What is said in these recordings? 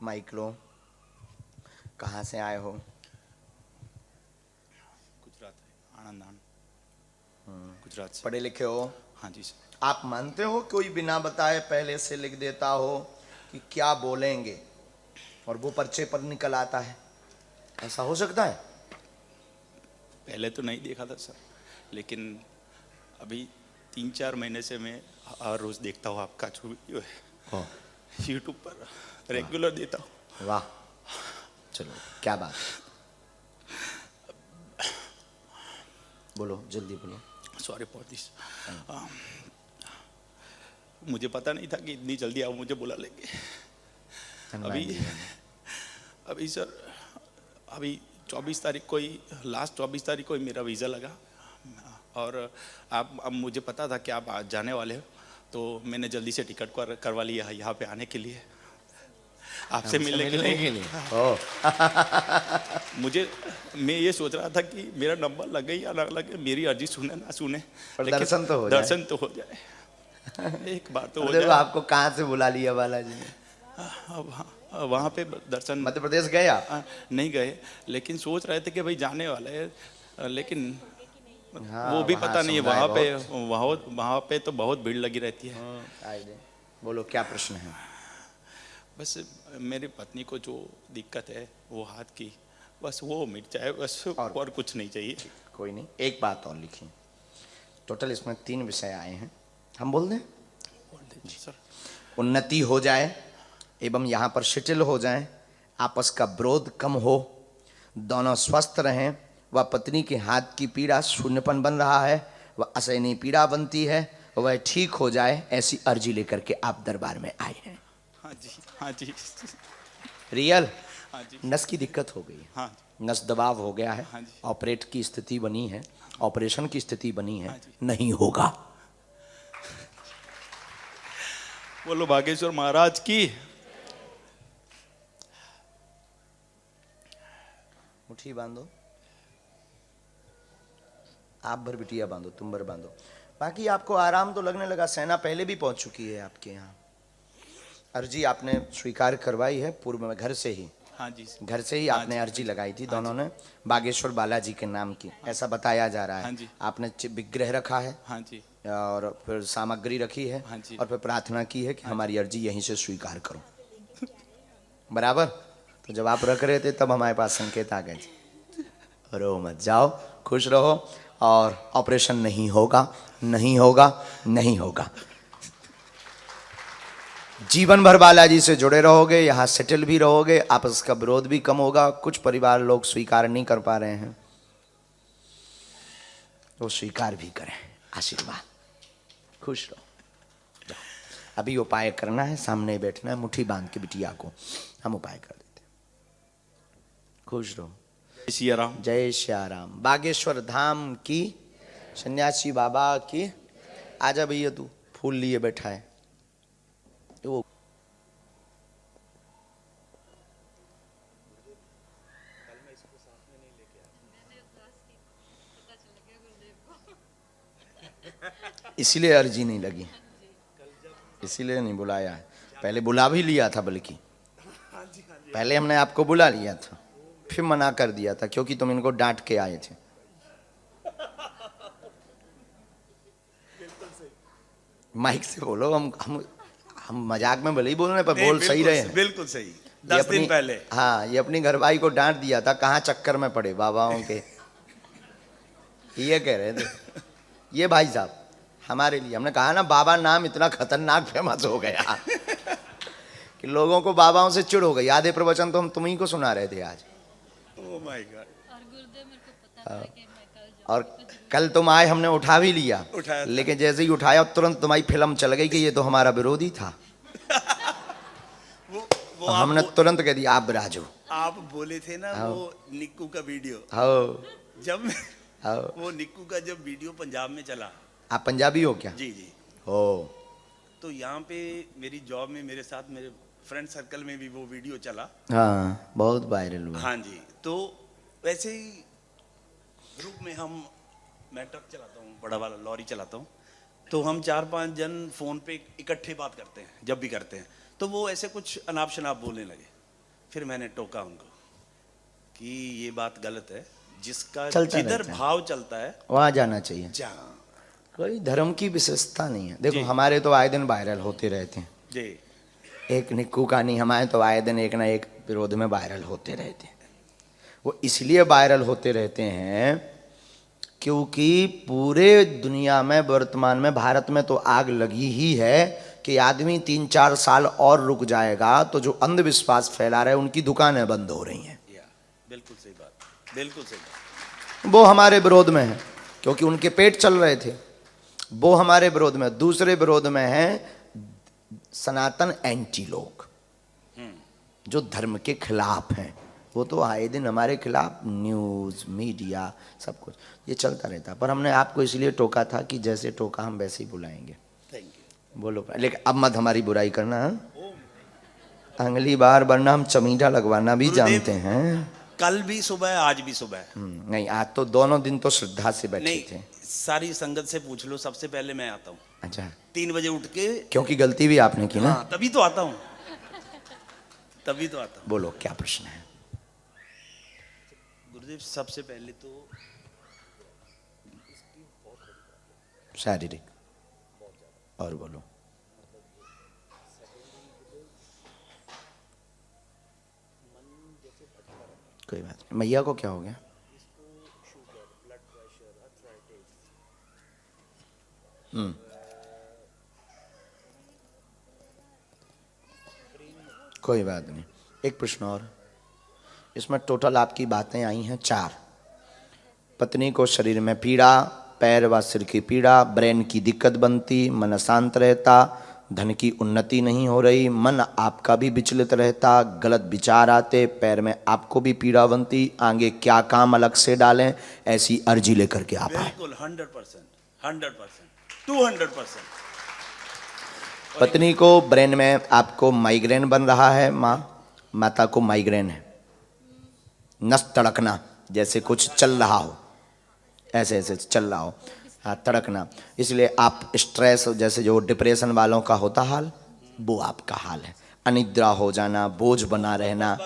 Mic लो। कहाँ से आए हो? गुजरात है, आनंद गुजरात से। पढ़े लिखे हो? हाँ जी सर। आप मानते हो कोई बिना बताए पहले से लिख देता हो कि क्या बोलेंगे और वो पर्चे पर निकल आता है? ऐसा हो सकता है? पहले तो नहीं देखा था सर, लेकिन अभी 3-4 महीने से मैं हर रोज देखता हूँ आपका जो वीडियो है यूट्यूब पर, रेगुलर देता हूँ। वाह, चलो क्या बात है, बोलो जल्दी बोलो। Sorry for this. मुझे पता नहीं था कि इतनी जल्दी आप मुझे बुला लेंगे। अभी सर, अभी 24 तारीख को ही, लास्ट 24 तारीख को ही मेरा वीज़ा लगा और आप, अब मुझे पता था कि आप आज जाने वाले हो, तो मैंने जल्दी से टिकट करवा लिया यहाँ पे आने के लिए, आपसे मिलने के लिए। मैं ये सोच रहा था कि मेरा नंबर लगे या ना लगे, मेरी अर्जी सुने ना सुने, लेकिन दर्शन तो हो जाए। एक बार तो हो जाए। आपको कहाँ से बुला लिया बालाजी ने? वहाँ पे दर्शन। मध्य प्रदेश गए आप? नहीं गए, लेकिन सोच रहे थे कि भाई जाने वाले हैं, लेकिन वो भी पता नहीं है। वहाँ पे तो बहुत भीड़ लगी रहती है। बोलो क्या प्रश्न है? बस मेरी पत्नी को जो दिक्कत है वो हाथ की, बस वो मिट जाए, बस और कुछ नहीं चाहिए। कोई नहीं, एक बात और लिखी। टोटल इसमें 3 विषय आए हैं, हम बोल दें? सर। उन्नति हो जाए एवं यहाँ पर शिथिल हो जाए, आपस का विरोध कम हो, दोनों स्वस्थ रहें, वह पत्नी के हाथ की पीड़ा शून्यपन बन रहा है, वह असहनीय पीड़ा बनती है, वह ठीक हो जाए, ऐसी अर्जी लेकर के आप दरबार में आए हैं। हाँ जी, हाँ जी। रियल? हाँ जी। नस की दिक्कत हो गई। हाँ। नस दबाव हो गया है। हाँ जी। ऑपरेट की स्थिति बनी है, ऑपरेशन की स्थिति बनी है। हाँ, नहीं होगा। बोलो बागेश्वर महाराज की। मुट्ठी बांधो, आप भर बिटिया बांधो, तुम भर बांधो। बाकी आपको आराम तो लगने लगा, सेना पहले भी पहुंच चुकी है आपके यहाँ। अर्जी आपने स्वीकार करवाई है पूर्व में घर से ही? हाँ जी। घर से ही आपने अर्जी लगाई थी दोनों ने, बागेश्वर बालाजी के नाम की, ऐसा बताया जा रहा है। हाँ जी। आपने विग्रह रखा है। हाँ जी। और फिर सामग्री रखी है। हाँ जी। और फिर प्रार्थना की है कि हमारी अर्जी यहीं से स्वीकार करो। बराबर? तो जब आप रख रहे थे तब हमारे पास संकेत आ गए थे। रो मत, जाओ खुश रहो, और ऑपरेशन नहीं होगा, नहीं होगा, नहीं होगा। जीवन भर बालाजी से जुड़े रहोगे, यहाँ सेटल भी रहोगे, आपस का विरोध भी कम होगा। कुछ परिवार लोग स्वीकार नहीं कर पा रहे हैं, वो स्वीकार भी करें। आशीर्वाद, खुश रहो। अभी उपाय करना है, सामने बैठना है, मुट्ठी बांध के बिटिया को हम उपाय कर देते हैं। खुश रहो। जय सिया राम। जय श्या राम। बागेश्वर धाम की, सन्यासी बाबा की। आजा भैया, तू फूल लिए बैठा है। वो इसीलिए अर्जी नहीं लगी, इसीलिए नहीं बुलाया है। पहले बुला भी लिया था, बल्कि पहले हमने आपको बुला लिया था, फिर मना कर दिया था क्योंकि तुम इनको डांट के आए थे। माइक से बोलो। हम मजाक में भले ही बोल रहे, पर बोल सही रहे हैं। बिल्कुल सही। 10 दिन पहले। हाँ, ये अपनी घरवाई को डांट दिया था, कहाँ चक्कर में पड़े बाबाओं के। ये कह रहे थे ये भाई साहब हमारे लिए। हमने कहा ना, बाबा नाम इतना खतरनाक फेमस हो गया कि लोगों को बाबाओं से चिढ़ हो गई। आधे प्रवचन तो हम तुम्ही को सुना रहे थे आज। Oh my God. और कल तुम आए, हमने उठा भी लिया, लेकिन जैसे ही उठाया तुरंत तुम्हारी फिल्म चल गई कि ये तो हमारा विरोधी था। वो हमने तुरंत कह दिया आप विराजो। आप बोले थे ना वो निक्कू का वीडियो, जब वो निक्कू का जब वीडियो पंजाब में चला। आप पंजाबी हो क्या? जी जी। हो। तो यहाँ पे मेरी जॉब में मेरे साथ मेरे फ्रेंड सर्कल में भी वो वीडियो चला। हाँ, बहुत वायरल हुआ। हाँ जी। तो वैसे ही ग्रुप में मैं ट्रक चलाता हूँ, बड़ा वाला लॉरी चलाता हूँ, तो हम 4-5 जन फोन पे इकट्ठे बात करते हैं, जब भी करते हैं तो वो ऐसे कुछ अनाप शनाप बोलने लगे। फिर मैंने टोका उनको कि ये बात गलत है, जिसका चलता जिधर रहता है। भाव चलता है वहाँ जाना चाहिए। जहाँ। कोई धर्म की विशेषता नहीं है। देखो जी। हमारे तो आए दिन वायरल होते रहते हैं, जी एक निक्कू का नहीं, हमारे तो आए दिन एक ना एक विरोध में वायरल होते रहते हैं। वो इसलिए वायरल होते रहते हैं क्योंकि पूरे दुनिया में वर्तमान में, भारत में तो आग लगी ही है कि आदमी 3-4 साल और रुक जाएगा तो जो अंधविश्वास फैला रहे उनकी दुकानें बंद हो रही हैं। या बिल्कुल सही बात, बिल्कुल सही बात। वो हमारे विरोध में है क्योंकि उनके पेट चल रहे थे, वो हमारे विरोध में। दूसरे विरोध में है सनातन एंटी लोग जो धर्म के खिलाफ हैं। वो तो आए दिन हमारे खिलाफ न्यूज़ मीडिया सब कुछ ये चलता रहता। पर हमने आपको इसलिए टोका था कि जैसे टोका हम वैसे ही बुलाएंगे। Thank you. बोलो, लेकिन अब मत हमारी बुराई करना, हाँ? अगली बार वरना हम चमीटा लगवाना भी गुरुदेव, जानते हैं। कल भी सुबह, आज भी सुबह। नहीं, आज तो दोनों दिन तो श्रद्धा से बैठे नहीं, थे। सारी संगत से पूछ लो, सबसे पहले मैं आता हूँ। अच्छा, 3 बजे उठ के। क्योंकि गलती भी आपने की ना। हाँ, तभी तो आता हूँ, तभी तो आता हूँ। बोलो क्या प्रश्न है? गुरुदेव, सबसे पहले तो शारीरिक, और बोलो। कोई बात नहीं। मैया को क्या हो गया? कोई बात नहीं। एक प्रश्न और, इसमें टोटल आपकी बातें आई हैं 4। पत्नी को शरीर में पीड़ा, पैर व सिर की पीड़ा, ब्रेन की दिक्कत बनती, मन अशांत रहता, धन की उन्नति नहीं हो रही, मन आपका भी विचलित रहता, गलत विचार आते, पैर में आपको भी पीड़ा बनती, आगे क्या काम अलग से डालें, ऐसी अर्जी लेकर के आप आए। बिल्कुल 100%, 100%, 200%। पत्नी को ब्रेन में आपको माइग्रेन बन रहा है, माता को माइग्रेन है, नस तड़कना, जैसे कुछ चल रहा हो, ऐसे ऐसे चल रहा हो, हाँ तड़कना। इसलिए आप स्ट्रेस, जैसे जो डिप्रेशन वालों का होता हाल, वो आपका हाल है। अनिद्रा हो जाना, बोझ बना रहना,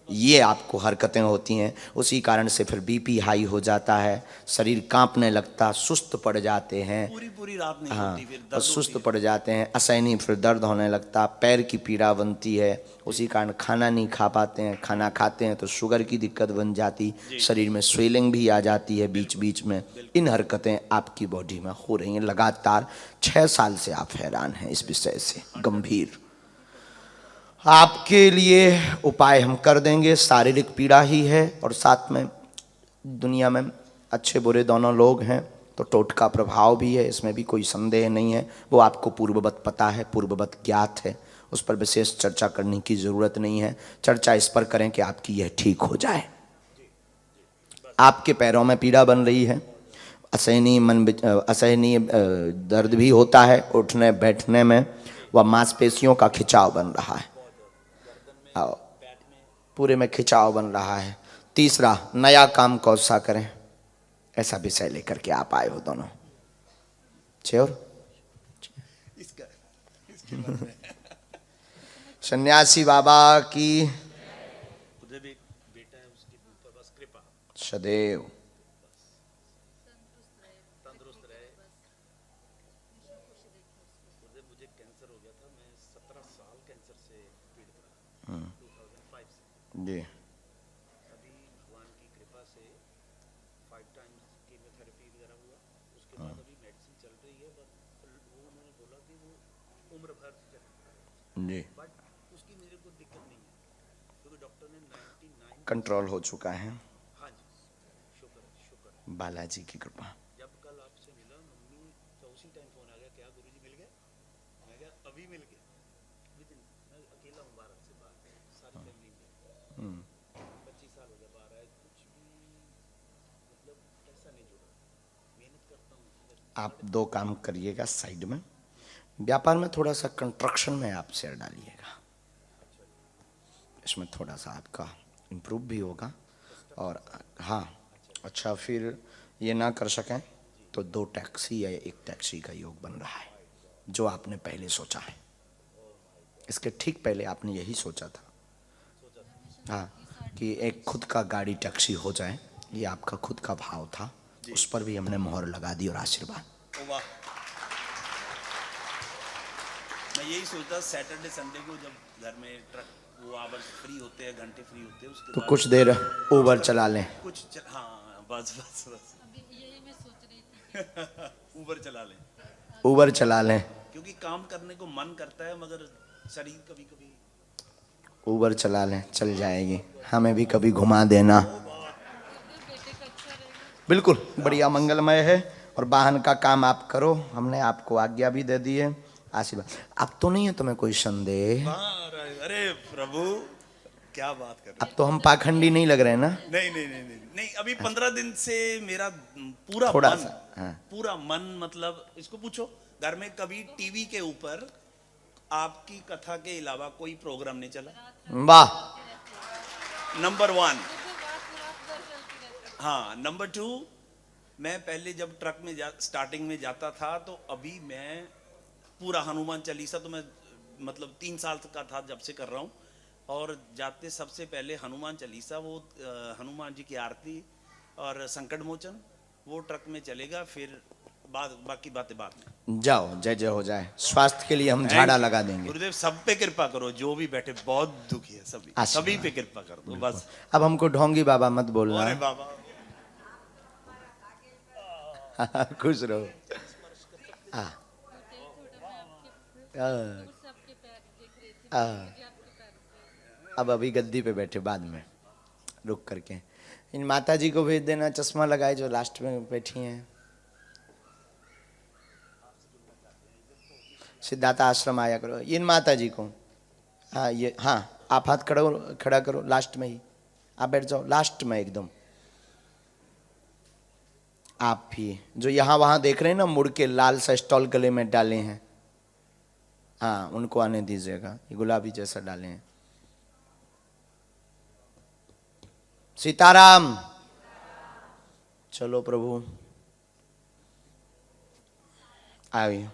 ये आपको हरकतें होती हैं। उसी कारण से फिर बीपी हाई हो जाता है, शरीर कांपने लगता, सुस्त पड़ जाते हैं, पूरी रात नहीं हाँ, सोती, फिर और दर्द सुस्त होती है। पड़ जाते हैं, असहनीय, फिर दर्द होने लगता, पैर की पीड़ा बनती है। उसी कारण खाना नहीं खा पाते हैं, खाना खाते हैं तो शुगर की दिक्कत बन जाती, शरीर में स्वेलिंग भी आ जाती है बीच बीच में। इन हरकतें आपकी बॉडी में हो रही हैं लगातार। 6 साल से आप हैरान हैं इस विषय से, गंभीर। आपके लिए उपाय हम कर देंगे। शारीरिक पीड़ा ही है और साथ में दुनिया में अच्छे बुरे दोनों लोग हैं, तो टोटका प्रभाव भी है, इसमें भी कोई संदेह नहीं है। वो आपको पूर्ववत पता है, पूर्ववत ज्ञात है, उस पर विशेष चर्चा करने की ज़रूरत नहीं है। चर्चा इस पर करें कि आपकी यह ठीक हो जाए। आपके पैरों में पीड़ा बन रही है, असहनीय दर्द भी होता है उठने बैठने में, व मांसपेशियों का खिंचाव बन रहा है, पूरे में खिंचाव बन रहा है। तीसरा, नया काम कौन सा करें, ऐसा विषय लेकर के आप आए हो दोनों। श्योर? सन्यासी बाबा की उधर भी एक बेटा है, उसके ऊपर बस कृपा, सदैव। तंदुरुस्त रहे। उधर मुझे कैंसर हो गया था, मैं 17 साल कैंसर से पीड़ित रहा, 2005 से। जी, अभी भगवान की कृपा से 5 टाइम्स कीमोथेरेपी वगैरह हुआ, उसके बाद अभी मेडिसिन चल रही है। बट वो उन्होंने बोला कि वो उम्र भर चलेगा, जी, बट उसकी मेरे को दिक्कत नहीं है, क्योंकि डॉक्टर ने 99। कंट्रोल हो चुका है, हाँ जी, शुक्र है, शुक्र है। बालाजी की कृपा। जब कल आपसे मिला, मम्मी का उसी टाइम फोन आ गया, क्या गुरुजी मिल गए? मैं क्या अभी मिल गए, विदिन। मैं अकेला हूँ भारत से बाहर, सारी फैमिली में 25 साल हो गया बाहर आए, कुछ भी मतलब ऐसा नहीं जुड़ा। मेहनत करता हूँ। आप 2 काम करिएगा साइड में, व्यापार में थोड़ा सा कंस्ट्रक्शन में आप शेयर डालिएगा, इसमें थोड़ा सा आपका इम्प्रूव भी होगा। और हाँ, अच्छा, फिर ये ना कर सकें तो 2 टैक्सी या 1 टैक्सी का योग बन रहा है, जो आपने पहले सोचा है। इसके ठीक पहले आपने यही सोचा था। हाँ, कि एक खुद का गाड़ी टैक्सी हो जाए, ये आपका खुद का भाव था, उस पर भी हमने मोहर लगा दी और आशीर्वाद। वाह, मैं यही सोचता सैटरडे संडे को जब घर में ट्रक वो आवर्स फ्री होते हैं, घंटे फ्री होते हैं, उसके तो बाद कुछ देर ऊबर चला लें। हाँ बस बस बस यही मैं सोच रही थी। ऊबर चला लें, ऊबर चला लें, क्योंकि काम करने को मन करता है मगर शरीर कभी कभी। ऊबर चला लें, चल जाएगी, हमें भी कभी घुमा देना। बेटे का अच्छा रहेगा। बिल्कुल बढ़िया, मंगलमय है। और वाहन का काम आप करो, हमने आपको आज्ञा भी दे दी है, आशीर्वाद। अब तो नहीं है तुम्हें कोई संदेह? अरे प्रभु क्या बात कर रहे अब तो हम पाखंडी नहीं लग रहे हैं ना? नहीं नहीं नहीं नहीं नहीं, अभी 15 दिन से मेरा पूरा थोड़ा मन, सा, हाँ। पूरा मन, मतलब इसको पूछो घर में कभी टीवी के ऊपर आपकी कथा के अलावा कोई प्रोग्राम नहीं चला। वाह, नंबर 1। रात भर चलती रहती है। हाँ, नंबर 2, मैं पहले जब ट्रक में स्टार्टिंग में जाता था तो अभी मैं पूरा हनुमान चालीसा तो मैं मतलब 3 साल का था जब से कर रहा हूँ, और जाते सबसे पहले हनुमान चालीसा, वो हनुमान जी की आरती और संकट मोचन वो ट्रक में चलेगा, फिर बाकी बातें बाद में। जाओ, जय जय हो जाए। स्वास्थ्य के लिए हम झाड़ा लगा देंगे। गुरुदेव सब पे कृपा करो, जो भी बैठे बहुत दुखी है सभी, आशीर्वाद। सभी पे कृपा कर दो बस। अब हमको ढोंगी बाबा मत बोलना। अरे बाबा खुश रहो। आ, सबके पैर देख रही थी, आ, मुझे आपके पैर से। अब अभी गद्दी पे बैठे, बाद में रुक करके इन माता जी को भेज देना, चश्मा लगाए जो लास्ट में बैठी हैं। सिद्धार्थ आश्रम आया करो, इन माता जी को। हाँ ये, हाँ आप हाथ खड़ा करो, लास्ट में ही आप बैठ जाओ, लास्ट में एकदम। आप भी जो यहाँ वहाँ देख रहे हैं ना, मुड़ के लाल सा स्टॉल गले में डाले हैं, हाँ उनको आने दीजिएगा, ये गुलाबी जैसा डाले हैं। सीताराम। चलो प्रभु आइए।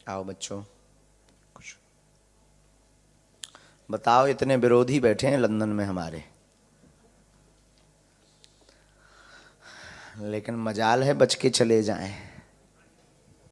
आओ बच्चों, कुछ बताओ। इतने विरोधी बैठे हैं लंदन में हमारे, लेकिन मजाल है बच के चले जाएं।